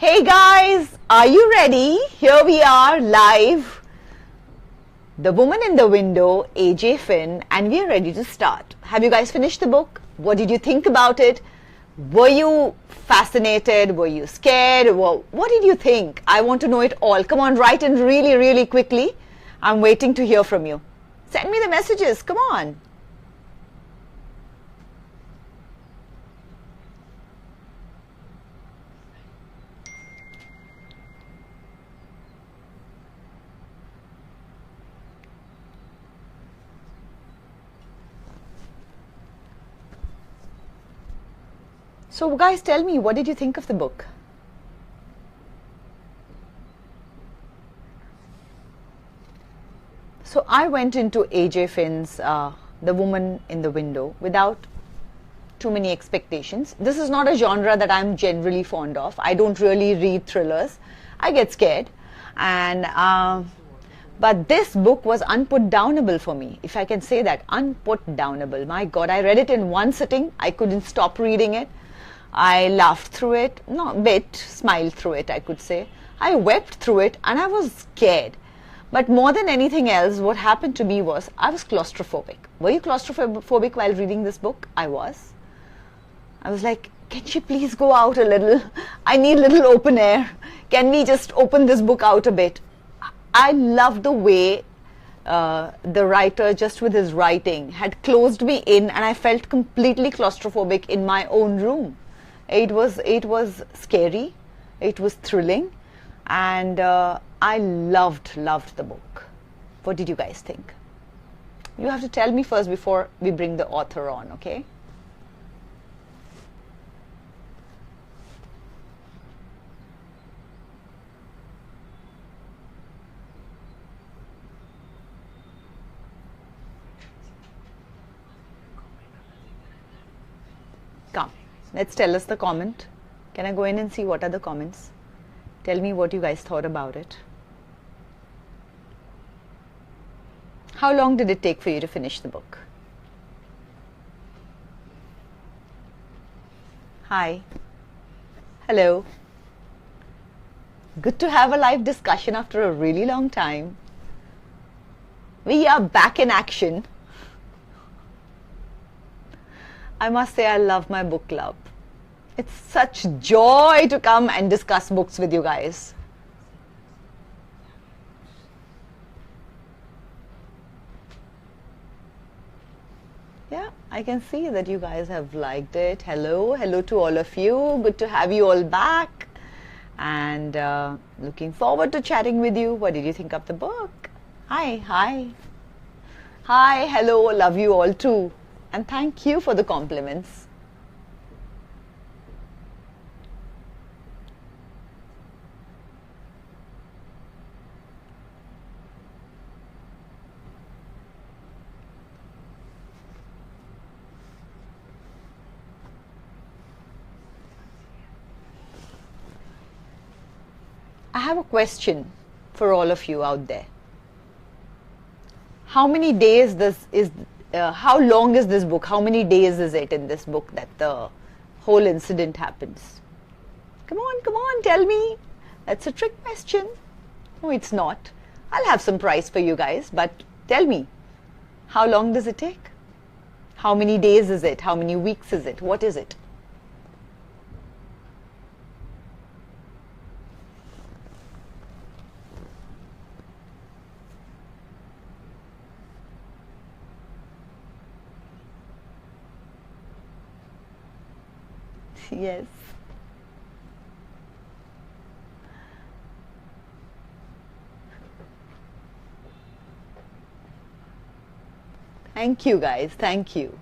Hey guys, are you ready? Here we are live. The Woman in the Window, AJ Finn, and we are ready to start. Have you guys finished the book? What did you think about it? Were you fascinated? Were you scared? What did you think? I want to know it all. Come on, write in really, really quickly. I'm waiting to hear from you. Send me the messages. Come on. So guys, tell me, what did you think of the book? So I went into AJ Finn's The Woman in the Window without too many expectations. This is not a genre that I'm generally fond of. I don't really read thrillers. I get scared. But this book was unputdownable for me, if I can say that. Unputdownable. My God, I read it in one sitting. I couldn't stop reading it. I laughed through it, not a bit, smiled through it, I could say. I wept through it and I was scared. But more than anything else, what happened to me was I was claustrophobic. Were you claustrophobic while reading this book? I was. I was like, can she please go out a little? I need a little open air. Can we just open this book out a bit? I loved the way the writer, just with his writing, had closed me in and I felt completely claustrophobic in my own room. It was scary, it was thrilling, and I loved the book. What did you guys think? You have to tell me first before we bring the author on, okay? Come, let's tell us the comment. Can I go in and see what are the comments? Tell me what you guys thought about it. How long did it take for you to finish the book? Hi. Hello. Good to have a live discussion after a really long time. We are back in action. I must say I love my book club. It's such joy to come and discuss books with you guys. Yeah, I can see that you guys have liked it. Hello to all of you. Good to have you all back. And looking forward to chatting with you. What did you think of the book? Hi, hello, love you all too. And thank you for the compliments. I have a question for all of you out there. How many days how long is this book? How many days is it in this book that the whole incident happens? Come on, tell me. That's a trick question. No, it's not. I'll have some prize for you guys, but tell me, how long does it take? How many days is it? How many weeks is it? What is it? Yes. Thank you guys. Thank you.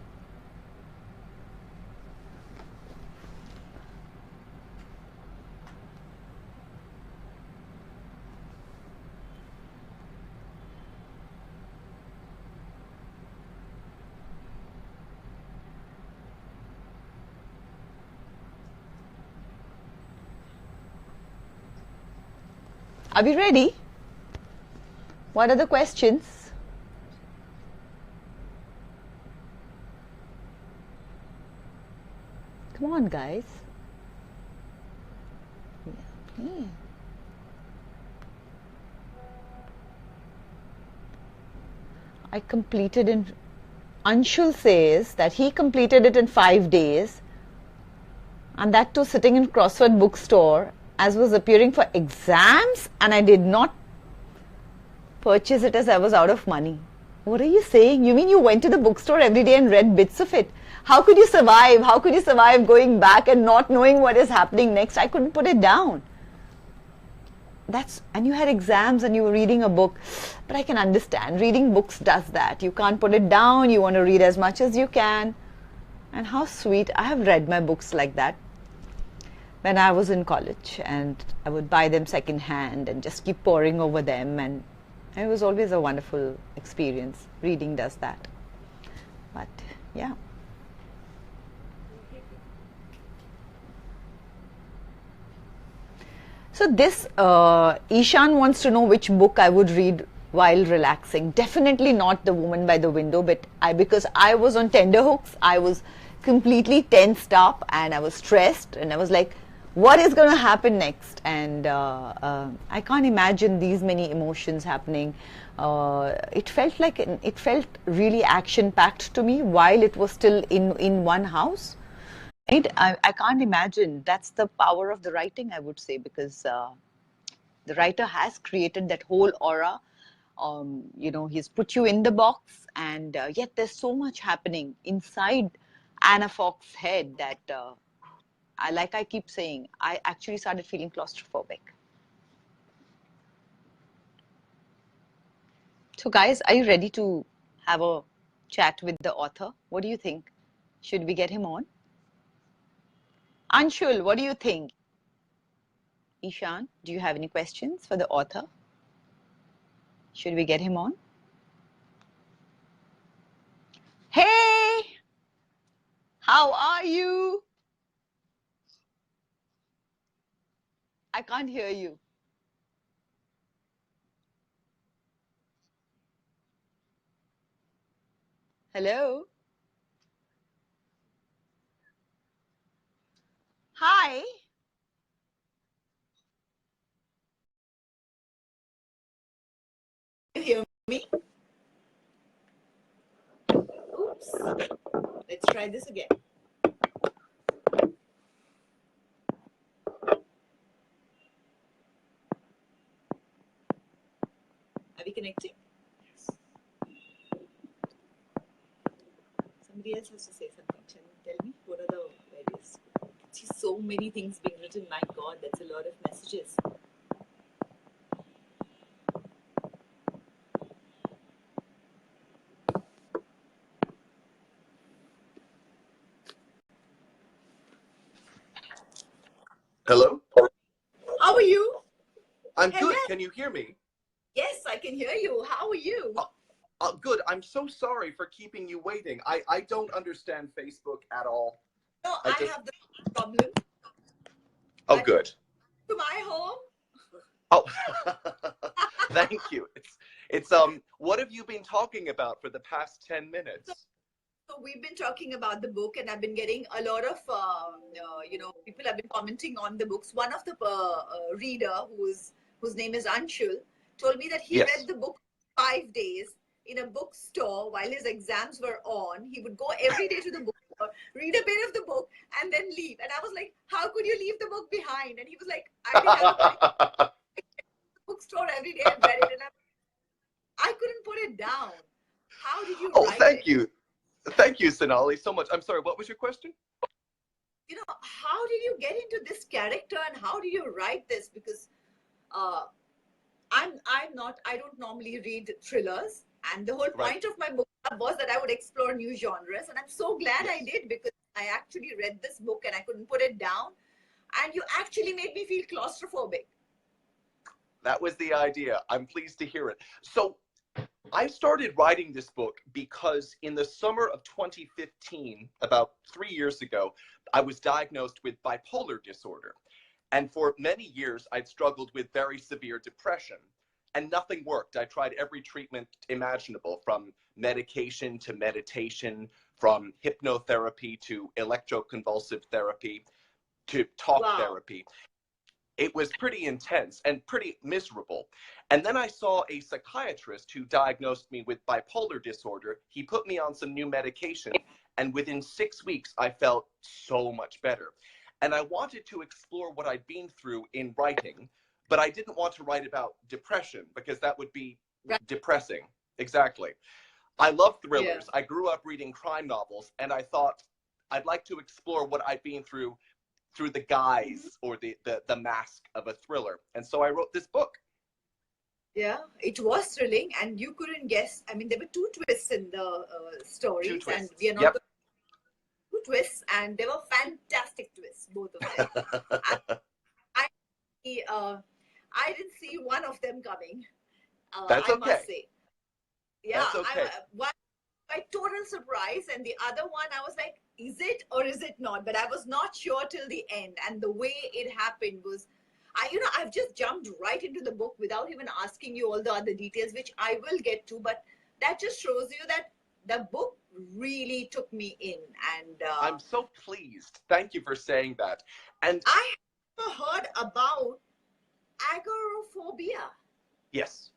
Are we ready? What are the questions? Come on, guys. I completed in. Anshul says that he completed it in 5 days, and that too sitting in Crossword bookstore as was appearing for exams, and I did not purchase it as I was out of money. What are you saying? You mean you went to the bookstore every day and read bits of it? How could you survive? How could you survive going back and not knowing what is happening next? I couldn't put it down. And you had exams and you were reading a book. But I can understand. Reading books does that. You can't put it down. You want to read as much as you can. And how sweet. I have read my books like that when I was in college, and I would buy them second hand and just keep poring over them, and it was always a wonderful experience. Reading does that. But yeah. So this Ishan wants to know which book I would read while relaxing. Definitely not The Woman by the Window, but because I was on tenterhooks, I was completely tensed up and I was stressed, and I was like, what is going to happen next? And I can't imagine these many emotions happening. It felt really action packed to me while it was still in one house. Right? I can't imagine. That's the power of the writing, I would say, because the writer has created that whole aura. He's put you in the box, and yet there's so much happening inside Anna Fox's head that, like I keep saying, I actually started feeling claustrophobic. So guys, are you ready to have a chat with the author? What do you think? Should we get him on? Anshul, what do you think? Ishan, do you have any questions for the author? Should we get him on? Hey! How are you? I can't hear you. Hello? Hi. Can you hear me? Oops. Let's try this again. Are we connecting? Yes. Somebody else has to say something. Tell me, what are the various? See, so many things being written. My God, that's a lot of messages. Hello? How are you? I'm good. Can you hear me? Yes, I can hear you. How are you? Good. I'm so sorry for keeping you waiting. I don't understand Facebook at all. No, I have the problem. Oh, good. To my home. Oh, thank you. It's what have you been talking about for the past 10 minutes? So we've been talking about the book, and I've been getting a lot of, people have been commenting on the books. One of the reader, whose name is Anshul, told me that he read the book 5 days in a bookstore while his exams were on. He would go every day to the bookstore, read a bit of the book, and then leave. And I was like, how could you leave the book behind? And he was like, I did have the bookstore every day and read it, and I couldn't put it down. How did you write it? Thank you. Thank you, Sonali, so much. I'm sorry, what was your question? How did you get into this character, and how did you write this? Because I don't normally read thrillers, and the whole point of my book was that I would explore new genres, and I'm so glad I did, because I actually read this book and I couldn't put it down, and you actually made me feel claustrophobic. That was the idea. I'm pleased to hear it. So I started writing this book because in the summer of 2015, about 3 years ago, I was diagnosed with bipolar disorder. And for many years, I'd struggled with very severe depression, and nothing worked. I tried every treatment imaginable, from medication to meditation, from hypnotherapy to electroconvulsive therapy to talk therapy. It was pretty intense and pretty miserable. And then I saw a psychiatrist who diagnosed me with bipolar disorder. He put me on some new medication, and within 6 weeks, I felt so much better. And I wanted to explore what I'd been through in writing, but I didn't want to write about depression because that would be Right. depressing. Exactly. I love Yeah. thrillers. I grew up reading crime novels, and I thought I'd like to explore what I've been through the guise or the mask of a thriller. And so I wrote this book. Yeah, it was thrilling, and you couldn't guess. I mean, there were two twists in the stories, Two twists. and we are not Yep. going to two twists, and they were fantastic twists, both of them. I didn't see one of them coming. That's I okay. must say. Yeah, That's okay. one by total surprise, and the other one I was like, is it or is it not? But I was not sure till the end, and the way it happened was, I've just jumped right into the book without even asking you all the other details, which I will get to. But that just shows you that the book really took me in, and I'm so pleased. Thank you for saying that. And I never heard about agoraphobia. yes,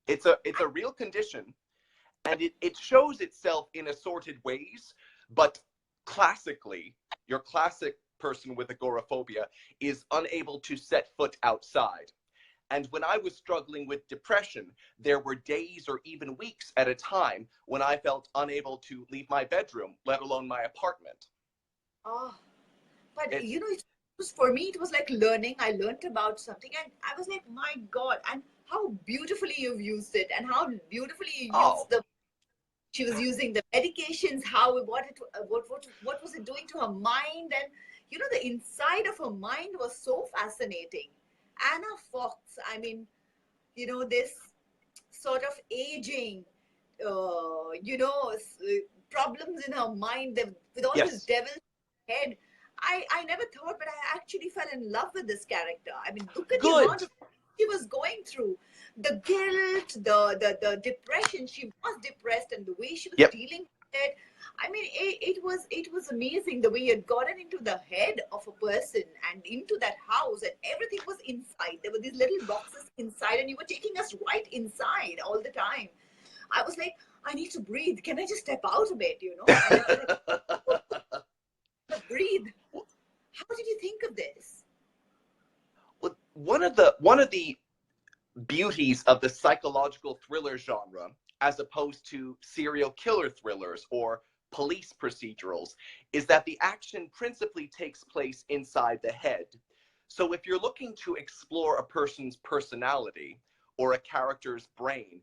it's a real condition, and it shows itself in assorted ways, but classically, your classic person with agoraphobia is unable to set foot outside. And when I was struggling with depression, there were days or even weeks at a time when I felt unable to leave my bedroom, let alone my apartment. Oh, but It's, it was, for me, it was like learning. I learned about something, and I was like, my God, and how beautifully you've used it, and how beautifully you oh, used she was using the medications, what was it doing to her mind, and the inside of her mind was so fascinating. Anna Fox, I mean, this sort of aging, problems in her mind with all this yes. devil head. I never thought, but I actually fell in love with this character. I mean, look at the Good. amount of she was going through, the guilt, the depression. She was depressed, and the way she was Yep. dealing with it. I mean, it was amazing the way you had gotten into the head of a person and into that house, and everything was inside. There were these little boxes inside, and you were taking us right inside all the time. I was like, I need to breathe. Can I just step out a bit? And I breathe. How did you think of this? Well, one of the beauties of the psychological thriller genre, as opposed to serial killer thrillers or police procedurals, is that the action principally takes place inside the head. So if you're looking to explore a person's personality or a character's brain,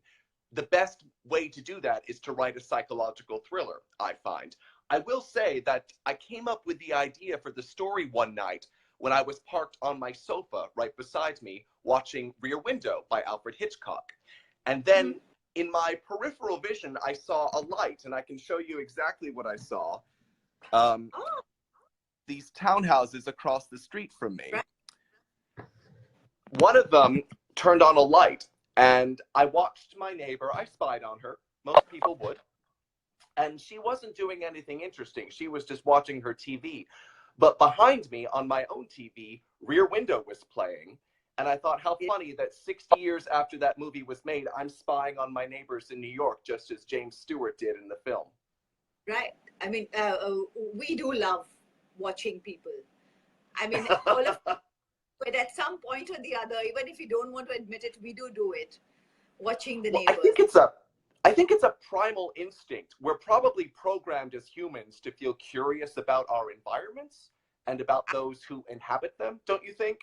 the best way to do that is to write a psychological thriller, I find. I will say that I came up with the idea for the story one night when I was parked on my sofa right beside me watching Rear Window by Alfred Hitchcock. And then in my peripheral vision, I saw a light, and I can show you exactly what I saw. These townhouses across the street from me. One of them turned on a light, and I watched my neighbor. I spied on her. Most people would. And she wasn't doing anything interesting. She was just watching her TV. But behind me on my own TV, Rear Window was playing. And I thought, how funny that 60 years after that movie was made, I'm spying on my neighbors in New York, just as James Stewart did in the film. Right. I mean, we do love watching people. I mean, all of but at some point or the other, even if you don't want to admit it, we do it. Watching the neighbors. I think it's a primal instinct. We're probably programmed as humans to feel curious about our environments and about those who inhabit them, don't you think?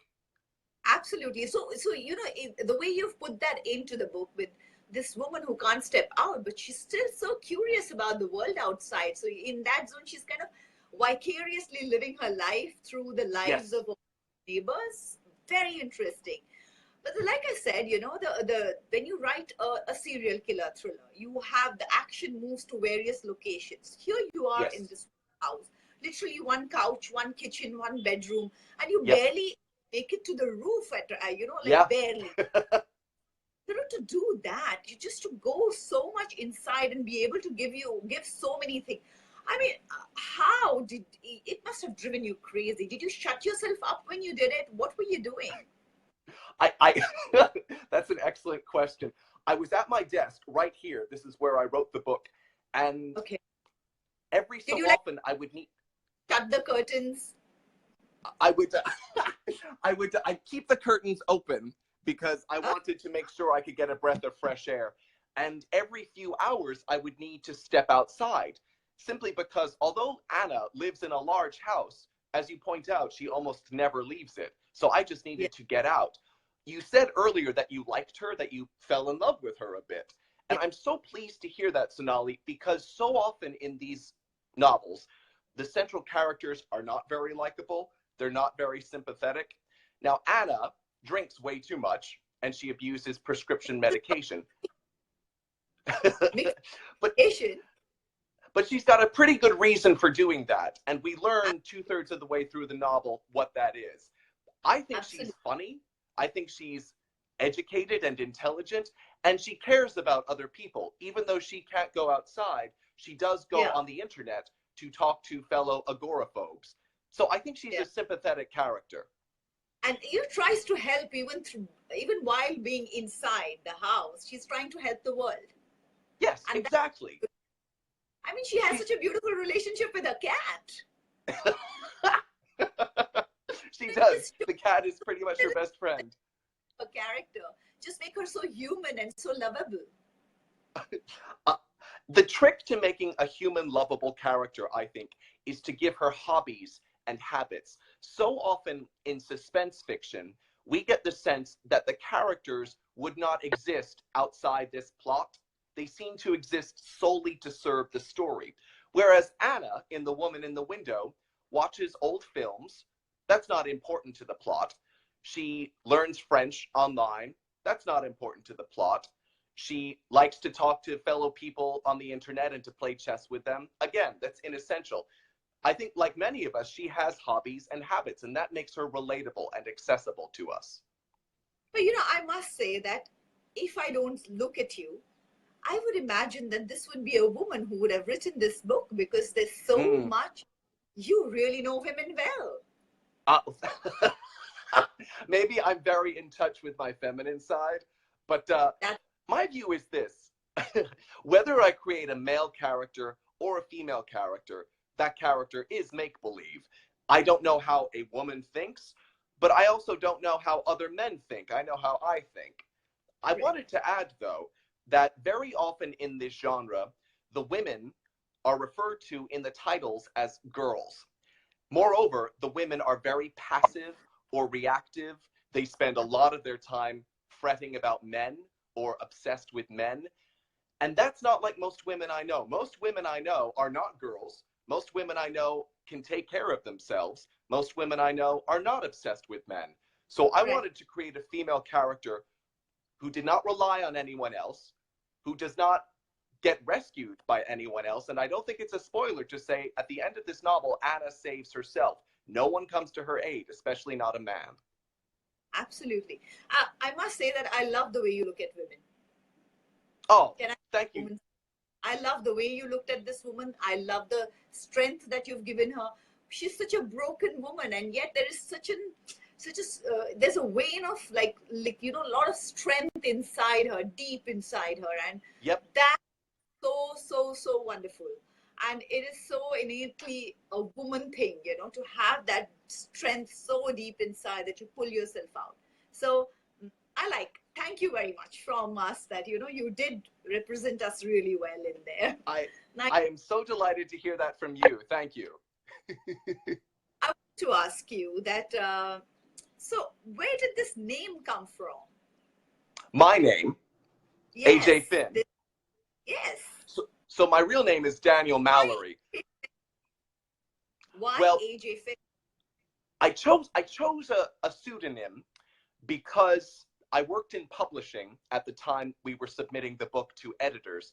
Absolutely. So the way you've put that into the book with this woman who can't step out, but she's still so curious about the world outside. So in that zone, she's kind of vicariously living her life through the lives of neighbors. Very interesting. But like I said, the when you write a serial killer thriller, you have the action moves to various locations. Here you are in this house, literally one couch, one kitchen, one bedroom, and you barely make it to the roof barely. To do that, you just to go so much inside and be able to give so many things. I mean, how did it must have driven you crazy? Did you shut yourself up when you did it? What were you doing? I that's an excellent question. I was at my desk right here. This is where I wrote the book. And Okay. every Did so you like often I would need, shut the curtains? I would, I'd keep the curtains open because I wanted to make sure I could get a breath of fresh air. And every few hours, I would need to step outside, simply because although Anna lives in a large house, as you point out, she almost never leaves it. So I just Yeah. needed to get out. You said earlier that you liked her, that you fell in love with her a bit. Yeah. And I'm so pleased to hear that, Sonali, because so often in these novels, the central characters are not very likable. They're not very sympathetic. Now, Anna drinks way too much and she abuses prescription medication. but Medication. but she's got a pretty good reason for doing that. And we learn 2/3 of the way through the novel what that is. I think she's Absolutely. funny. I think she's educated and intelligent. And she cares about other people. Even though she can't go outside, she does go Yeah. on the internet to talk to fellow agoraphobes. So I think she's Yeah. a sympathetic character. And tries to help even while being inside the house. She's trying to help the world. Yes, And that, exactly. I mean, she has She's such a beautiful relationship with her cat. she It does. just The cat is pretty much her best friend. her character. Just make her so human and so lovable. Uh, the trick to making a human lovable character, I think, is to give her hobbies and habits. So often in suspense fiction, we get the sense that the characters would not exist outside this plot. They seem to exist solely to serve the story. Whereas Anna, in The Woman in the Window, watches old films. That's not important to the plot. She learns French online. That's not important to the plot. She likes to talk to fellow people on the internet and to play chess with them. Again, that's inessential. I think, like many of us, she has hobbies and habits, and that makes her relatable and accessible to us. But I must say that if I don't look at you, I would imagine that this would be a woman who would have written this book because there's so Mm. much. You really know women well. Uh, maybe I'm very in touch with my feminine side, but That my view is this. Whether I create a male character or a female character, that character is make-believe. I don't know how a woman thinks, but I also don't know how other men think. I know how I think. I Right. wanted to add, though, that very often in this genre, the women are referred to in the titles as girls. Moreover, the women are very passive or reactive. They spend a lot of their time fretting about men or obsessed with men. And that's not like most women I know. Most women I know are not girls. Most women I know can take care of themselves. Most women I know are not obsessed with men. So I Right. wanted to create a female character who did not rely on anyone else, who does not get rescued by anyone else. And I don't think it's a spoiler to say at the end of this novel, Anna saves herself. No one comes to her aid, especially not a man. Absolutely. I must say that I love the way you look at women. Oh, Can I? thank you. Woman, I love the way you looked at this woman. I love the strength that you've given her. She's such a broken woman, and yet there is there's a vein of a lot of strength inside her, deep inside her, and Yep. that's so wonderful. And it is so innately a woman thing, to have that strength so deep inside that you pull yourself out. So thank you very much from us that you did represent us really well in there. I Now, I am so delighted to hear that from you. Thank you. I want to ask you that so where did this name come from? My name, Yes. AJ Finn. Yes. So my real name is Daniel Mallory. Why Well, AJ Finn? I chose a pseudonym because I worked in publishing at the time we were submitting the book to editors,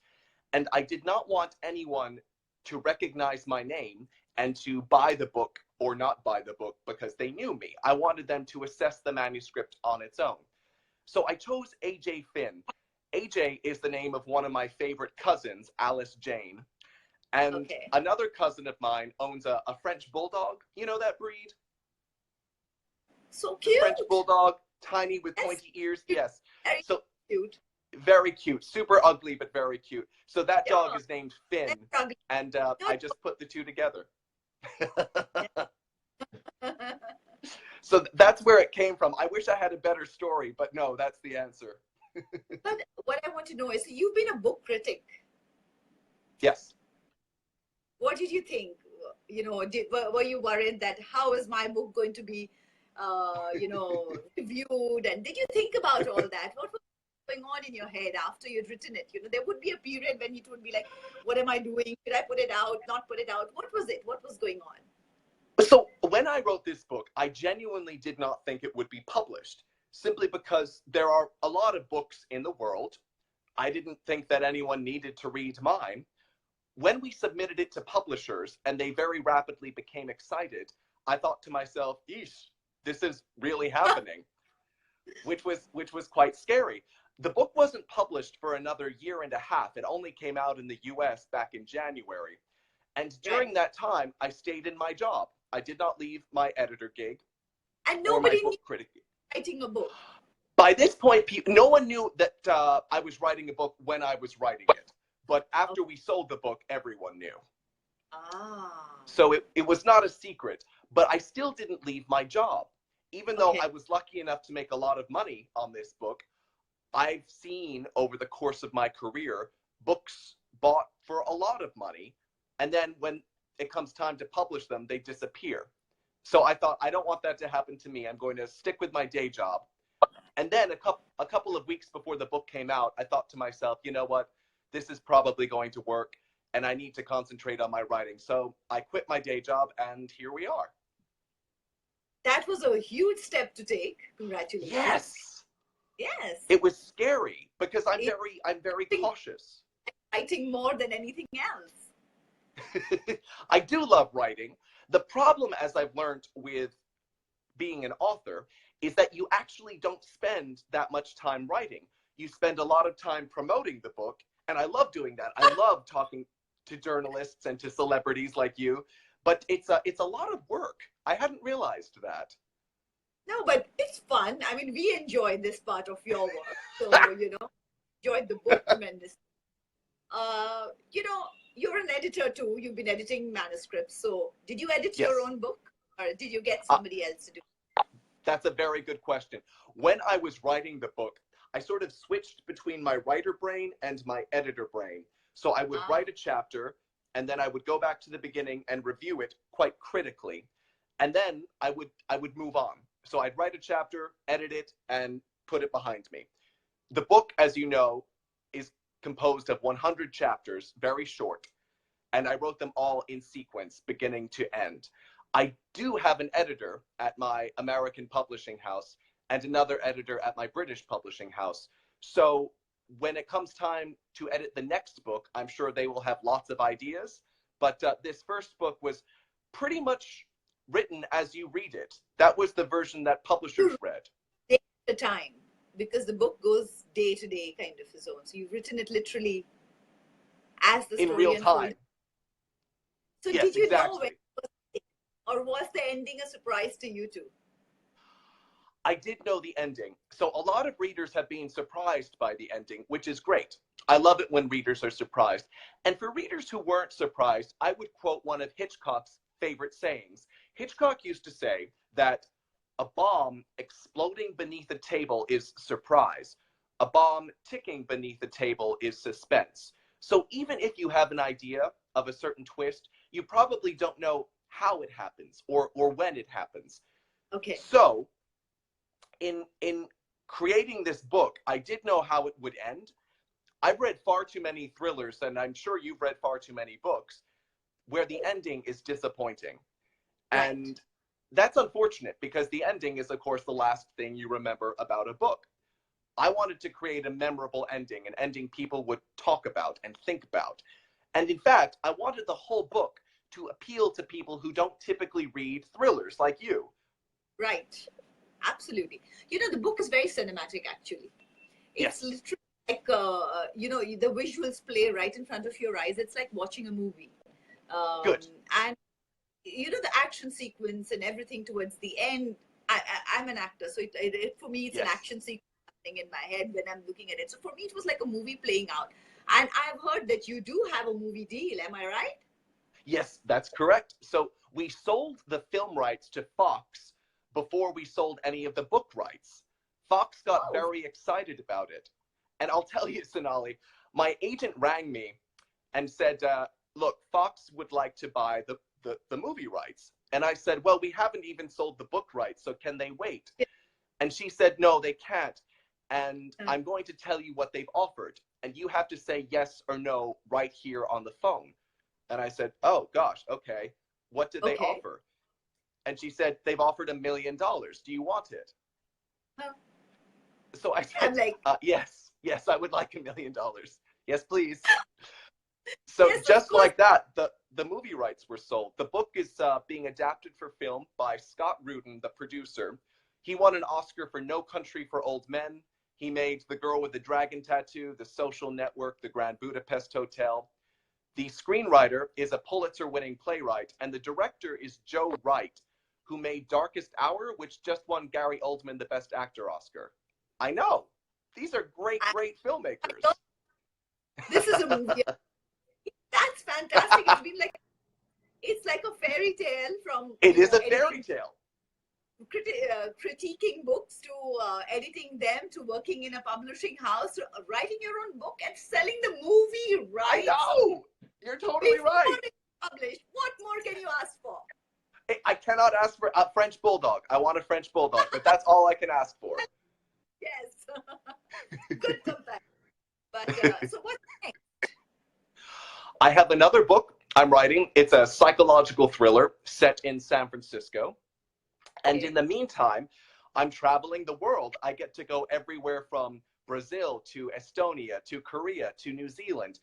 and I did not want anyone to recognize my name and to buy the book or not buy the book because they knew me. I wanted them to assess the manuscript on its own. So I chose AJ Finn. AJ is the name of one of my favorite cousins, Alice Jane. And Okay. another cousin of mine owns a French bulldog. You know that breed? So The French cute. bulldog, tiny with Yes. pointy ears. Yes. Very So cute. very cute, super ugly, but very cute. So that dog Yeah. is named Finn, That's ugly. and I just put the two together. So that's where it came from. I wish I had a better story, but no, that's the answer. But what I want to know is, you've been a book critic. Yes. What did you think? You know, were you worried that how is my book going to be, reviewed? And did you think about all that? What was going on in your head after you'd written it? You know, there would be a period when it would be like, what am I doing? Should I put it out? Not put it out? What was it? What was going on? So when I wrote this book, I genuinely did not think it would be published, simply because there are a lot of books in the world. I didn't think that anyone needed to read mine. When we submitted it to publishers and they very rapidly became excited, I thought to myself, "Eesh, this is really happening," which was quite scary. The book wasn't published for another year and a half. It only came out in the US back in January. And during that time, I stayed in my job. I did not leave my editor gig And or my nobody knew book critic gig. writing a book. By this point, no one knew that I was writing a book when I was writing it. But after we sold the book, everyone knew. Ah. So it was not a secret, but I still didn't leave my job. Even though Okay. I was lucky enough to make a lot of money on this book, I've seen over the course of my career books bought for a lot of money, and then when it comes time to publish them, they disappear. So I thought, I don't want that to happen to me. I'm going to stick with my day job. And then a couple of weeks before the book came out, I thought to myself, you know what? This is probably going to work, and I need to concentrate on my writing. So I quit my day job, and here we are. That was a huge step to take. Congratulations. Yes. Yes. It was scary because I'm It- very cautious. Writing more than anything else. I do love writing. The problem, as I've learned with being an author, is that you actually don't spend that much time writing. You spend a lot of time promoting the book, and I love doing that. I love talking to journalists and to celebrities like you, but it's a lot of work. I hadn't realized that. No, but it's fun. I mean, we enjoy this part of your work. So, enjoyed the book tremendously. You're an editor too. You've been editing manuscripts. So did you edit your Yes. own book, or did you get somebody else to do it? That's a very good question. When I was writing the book, I sort of switched between my writer brain and my editor brain. So I would write a chapter, and then I would go back to the beginning and review it quite critically. And then I would move on. So I'd write a chapter, edit it, and put it behind me. The book, as you know, is composed of 100 chapters, very short, and I wrote them all in sequence, beginning to end. I do have an editor at my American publishing house and another editor at my British publishing house. So when it comes time to edit the next book, I'm sure they will have lots of ideas. But this first book was pretty much written as you read it. That was the version that publishers read. Day at a time, because the book goes day to day, kind of his own. So you've written it literally as the story In real unfolded. time. So Yes, did you exactly. know when it was, or was the ending a surprise to you too? I did know the ending. So a lot of readers have been surprised by the ending, which is great. I love it when readers are surprised. And for readers who weren't surprised, I would quote one of Hitchcock's favorite sayings. Hitchcock used to say that a bomb exploding beneath a table is surprise. A bomb ticking beneath a table is suspense. So even if you have an idea of a certain twist, you probably don't know how it happens or when it happens. Okay. So in creating this book, I did know how it would end. I've read far too many thrillers, and I'm sure you've read far too many books, where the ending is disappointing. Right. And that's unfortunate because the ending is, of course, the last thing you remember about a book. I wanted to create a memorable ending, an ending people would talk about and think about. And in fact, I wanted the whole book to appeal to people who don't typically read thrillers like you. Right. Absolutely. The book is very cinematic, actually. It's Yes. literally like, the visuals play right in front of your eyes. It's like watching a movie. Good. And the action sequence and everything towards the end. I'm an actor, so for me, it's an Yes. action sequence in my head when I'm looking at it. So for me, it was like a movie playing out. And I've heard that you do have a movie deal. Am I right? Yes, that's correct. So we sold the film rights to Fox before we sold any of the book rights. Fox got Oh. very excited about it. And I'll tell you, Sonali, my agent rang me and said, look, Fox would like to buy the movie rights. And I said, well, we haven't even sold the book rights, so can they wait? And she said, no, they can't. And I'm going to tell you what they've offered. And you have to say yes or no right here on the phone. And I said, oh, gosh, okay. What did they offer? And she said, they've offered $1 million. Do you want it? Huh. So I said, yes, I would like $1 million. Yes, please. So yes, just like that, the movie rights were sold. The book is being adapted for film by Scott Rudin, the producer. He won an Oscar for No Country for Old Men. He made The Girl with the Dragon Tattoo, The Social Network, The Grand Budapest Hotel. The screenwriter is a Pulitzer-winning playwright, and the director is Joe Wright, who made Darkest Hour, which just won Gary Oldman the Best Actor Oscar. I know. These are great filmmakers. This is a movie. That's fantastic. It's like a fairy tale from. It is a fairy tale. Critiquing books to editing them to working in a publishing house, to writing your own book and selling the movie rights. I know. You're totally right. Published. What more can you ask for? I cannot ask for a French bulldog. I want a French bulldog, but that's all I can ask for. Yes. Good comparison. But so what's next? I have another book I'm writing. It's a psychological thriller set in San Francisco. And in the meantime, I'm traveling the world. I get to go everywhere from Brazil to Estonia to Korea to New Zealand.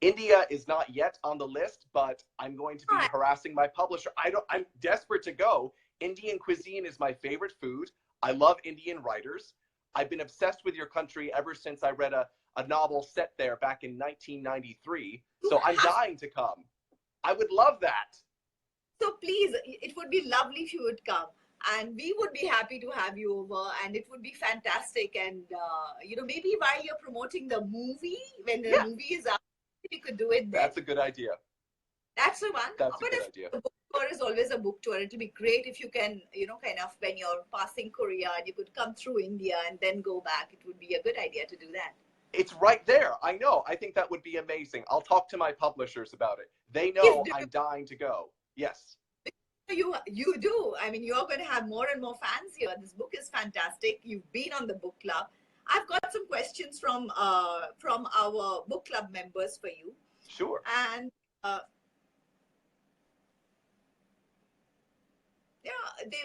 India is not yet on the list, but I'm going to be harassing my publisher. I'm desperate to go. Indian cuisine is my favorite food. I love Indian writers. I've been obsessed with your country ever since I read a novel set there back in 1993. So I'm dying to come. I would love that. So please, it would be lovely if you would come. And we would be happy to have you over, and it would be fantastic. And maybe while you're promoting the movie, when the movie is out, we could do it then. That's a good idea. That's the one. That's a good idea. The book tour is always a book tour. It'll be great if you can, kind of when you're passing Korea, and you could come through India and then go back. It would be a good idea to do that. It's right there. I know. I think that would be amazing. I'll talk to my publishers about it. They know I'm dying to go. Yes. You do. I mean, you're going to have more and more fans here. This book is fantastic. You've been on the book club. I've got some questions from our book club members for you. Sure. And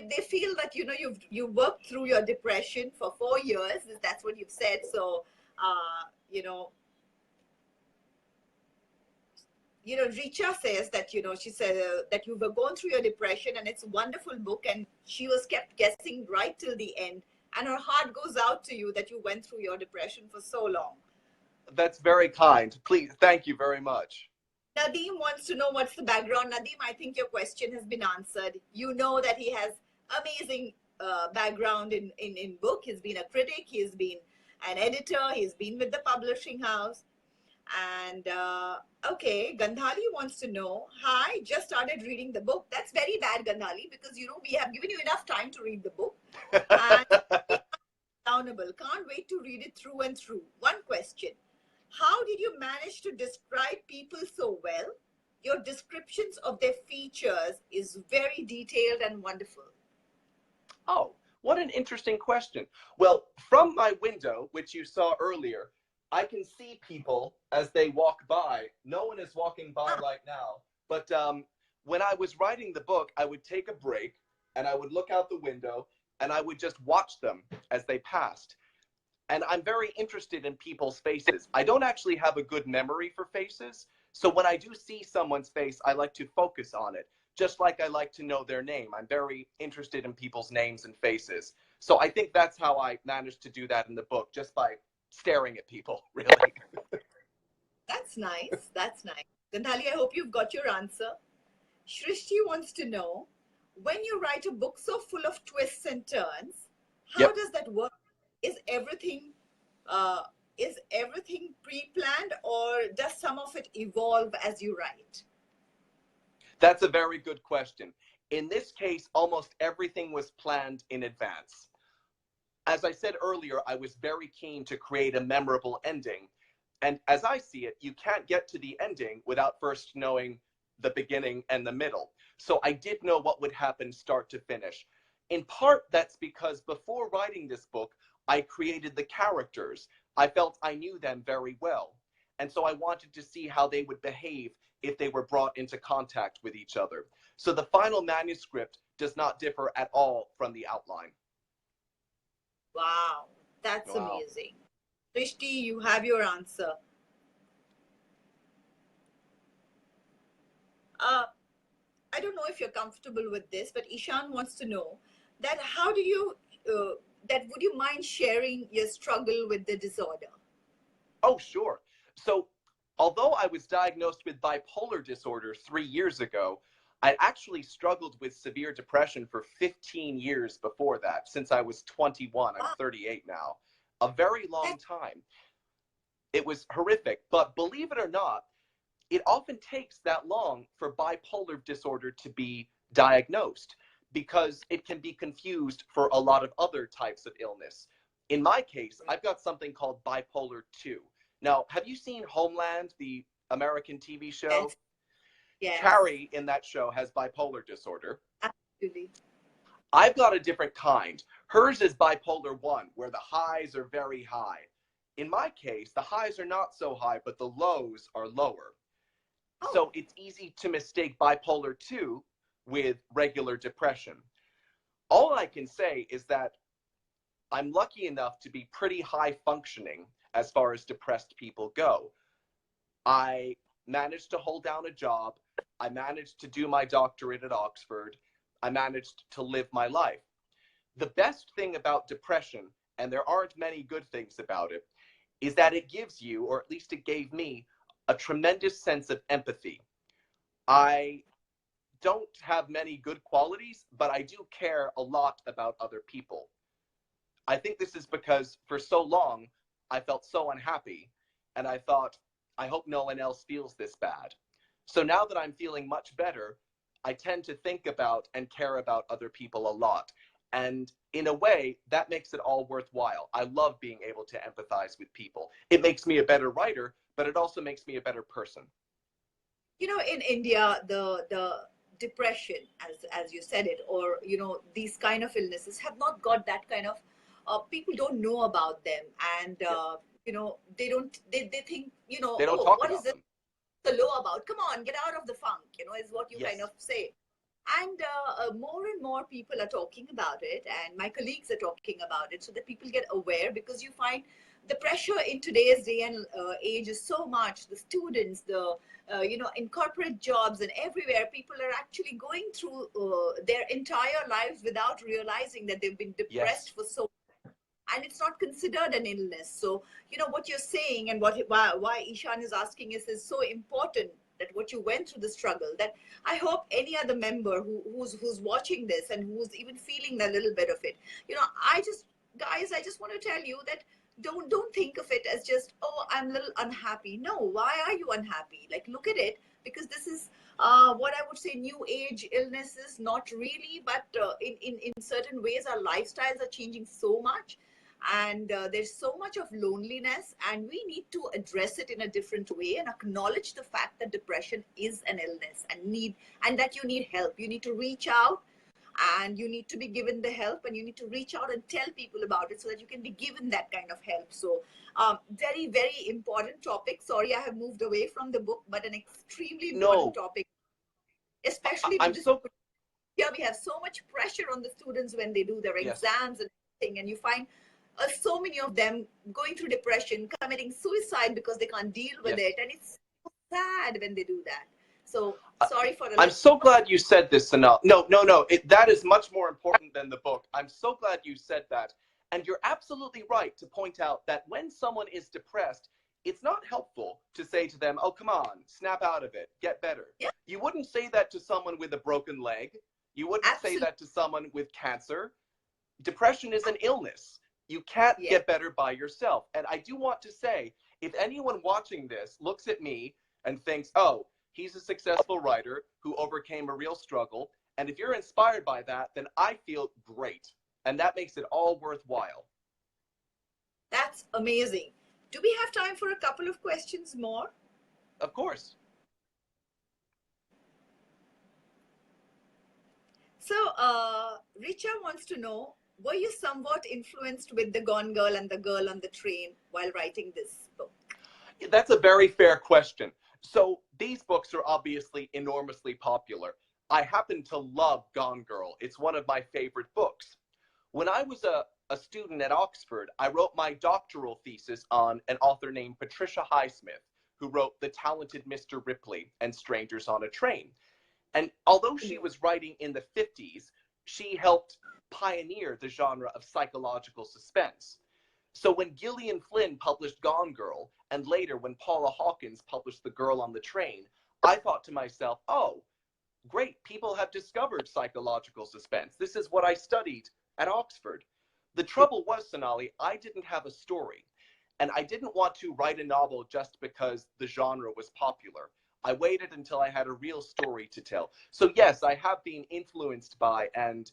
they feel that you've worked through your depression for 4 years. That's what you've said. So Richa says that, she said that you were going through your depression, and it's a wonderful book, and she was kept guessing right till the end. And her heart goes out to you that you went through your depression for so long. That's very kind. Please, thank you very much. Nadeem wants to know what's the background. Nadeem, I think your question has been answered. You know that he has amazing background in book. He's been a critic. He's been an editor. He's been with the publishing house. And Gandhali wants to know, hi, just started reading the book. That's very bad, Gandhali, because we have given you enough time to read the book. And accountable. Can't wait to read it through and through. One question. How did you manage to describe people so well? Your descriptions of their features is very detailed and wonderful. Oh, what an interesting question. Well, from my window, which you saw earlier, I can see people as they walk by. No one is walking by right now. But when I was writing the book, I would take a break and I would look out the window and I would just watch them as they passed. And I'm very interested in people's faces. I don't actually have a good memory for faces. So when I do see someone's face, I like to focus on it, just like I like to know their name. I'm very interested in people's names and faces. So I think that's how I managed to do that in the book, just by staring at people, really. That's nice. That's nice. Gandhali, I hope you've got your answer. Shrishti wants to know, when you write a book so full of twists and turns, how Yep. does that work? Is everything uh, is everything pre-planned, or does some of it evolve as you write? That's a very good question. In this case, almost everything was planned in advance. As I said earlier, I was very keen to create a memorable ending. And as I see it, you can't get to the ending without first knowing the beginning and the middle. So I did know what would happen start to finish. In part, that's because before writing this book, I created the characters. I felt I knew them very well. And so I wanted to see how they would behave if they were brought into contact with each other. So the final manuscript does not differ at all from the outline. Wow, that's Wow. amazing. Shrishti, you have your answer. I don't know if you're comfortable with this, but Ishan wants to know that how do you, that would you mind sharing your struggle with the disorder? Oh, sure. So, although I was diagnosed with bipolar disorder 3 years ago, I actually struggled with severe depression for 15 years before that, since I was 21. I'm Wow, 38 now. A very long time. It was horrific, but believe it or not, it often takes that long for bipolar disorder to be diagnosed because it can be confused for a lot of other types of illness. In my case, I've got something called bipolar 2. Now, have you seen Homeland, the American TV show? yes, yes, Carrie in that show has bipolar disorder. absolutely. I've got a different kind. Hers is bipolar 1, where the highs are very high. In my case, the highs are not so high, but the lows are lower. Oh, So it's easy to mistake bipolar 2 with regular depression. All I can say is that I'm lucky enough to be pretty high functioning as far as depressed people go. I managed to hold down a job. I managed to do my doctorate at Oxford. I managed to live my life. The best thing about depression, and there aren't many good things about it, is that it gives you, or at least it gave me, a tremendous sense of empathy. I don't have many good qualities, but I do care a lot about other people. I think this is because for so long I felt so unhappy, and I thought, I hope no one else feels this bad. So now that I'm feeling much better, I tend to think about and care about other people a lot. And in a way, that makes it all worthwhile. I love being able to empathize with people. It makes me a better writer, but it also makes me a better person. you know, in India, the depression, as you said it, or you know, these kind of illnesses have not got that kind of. People don't know about them, and Yep. you know, they don't. They think, you know, They don't oh, talk what is about this them. so low about? Come on, get out of the funk. You know, is what you kind Yes. of say. And more and more people are talking about it, and my colleagues are talking about it, so that people get aware, because you find the pressure in today's day and age is so much. The students, the you know, in corporate jobs and everywhere, people are actually going through their entire lives without realizing that they've been Yes. depressed for so, and it's not considered an illness. So you know what you're saying, and why Ishan is asking is so important, that what you went through the struggle, that I hope any other member who's watching this and who's even feeling a little bit of it, you know, I just, guys, I just want to tell you that don't think of it as just, oh, I'm a little unhappy. No, why are you unhappy? Like, look at it, because this is what I would say new age illnesses, not really, but in certain ways our lifestyles are changing so much, and there's so much of loneliness, and we need to address it in a different way and acknowledge the fact that depression is an illness, and that you need help. You need to reach out, and you need to be given the help, and you need to reach out and tell people about it, so that you can be given that kind of help. So very, very important topic. Sorry, I have moved away from the book, but an extremely important No, topic, especially I'm with this. so, Yeah, we have so much pressure on the students when they do their yes. exams and everything, and you find so many of them going through depression, committing suicide because they can't deal with Yes. it, and it's so sad when they do that. So I- sorry for a I'm little. so glad you said this, Sanal. No. That is much more important than the book. I'm so glad you said that. And you're absolutely right to point out that when someone is depressed, it's not helpful to say to them, oh, come on, snap out of it, get better. Yeah. You wouldn't say that to someone with a broken leg. You wouldn't say Absolutely. that to someone with cancer. Depression is an illness. You can't Yeah. get better by yourself. And I do want to say, if anyone watching this looks at me and thinks, oh, he's a successful writer who overcame a real struggle, and if you're inspired by that, then I feel great. And that makes it all worthwhile. That's amazing. Do we have time for a couple of questions more? Of course. So, Richa wants to know, were you somewhat influenced with The Gone Girl and The Girl on the Train while writing this book? That's a very fair question. So these books are obviously enormously popular. I happen to love Gone Girl. It's one of my favorite books. When I was a student at Oxford, I wrote my doctoral thesis on an author named Patricia Highsmith, who wrote The Talented Mr. Ripley and Strangers on a Train. And although she was writing in the 50s, she helped pioneer the genre of psychological suspense. So when Gillian Flynn published Gone Girl, and later when Paula Hawkins published The Girl on the Train, I thought to myself, oh, great, people have discovered psychological suspense. This is what I studied at Oxford. The trouble was, Sonali, I didn't have a story. And I didn't want to write a novel just because the genre was popular. I waited until I had a real story to tell. So yes, I have been influenced by and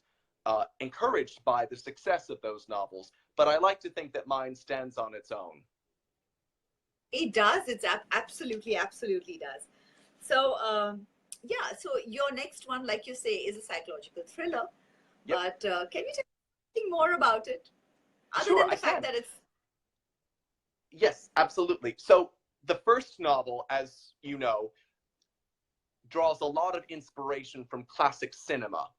encouraged by the success of those novels, but I like to think that mine stands on its own. It does. It's absolutely, absolutely does. So, yeah, so your next one, like you say, is a psychological thriller. Yep. But can you tell me something more about it? Other Sure, than the I fact can. that it's... Yes, absolutely. So the first novel, as you know, draws a lot of inspiration from classic cinema.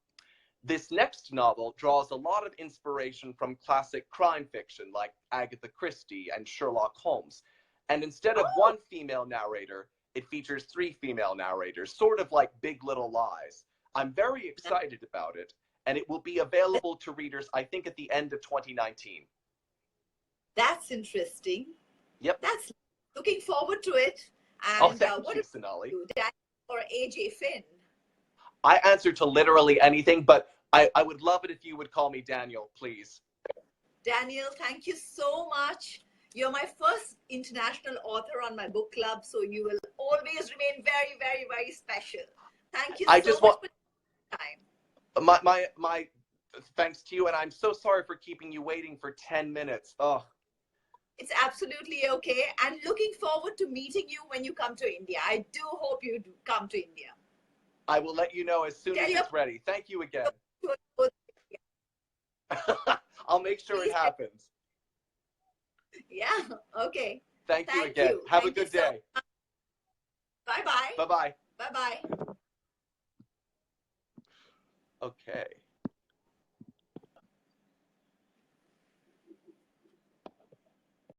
This next novel draws a lot of inspiration from classic crime fiction like Agatha Christie and Sherlock Holmes. And instead of one female narrator, it features 3 female narrators, sort of like Big Little Lies. I'm very excited about it, and it will be available to readers, I think, at the end of 2019. That's interesting. Yep. That's looking forward to it. Oh, And thank what you, about Sonali. you, Daniel or AJ Finn? I answer to literally anything, but I would love it if you would call me Daniel, please. Daniel, thank you so much. You're my first international author on my book club, so you will always remain very, very, very special. Thank you so much for your time. My thanks to you, and I'm so sorry for keeping you waiting for 10 minutes. Oh. It's absolutely okay, and looking forward to meeting you when you come to India. I do hope you do come to India. I will let you know as soon as it's ready. Thank you again. I'll make sure it happens. Yeah, okay. Thank you again. Have a good day. Bye-bye. Bye-bye. Bye-bye. Okay.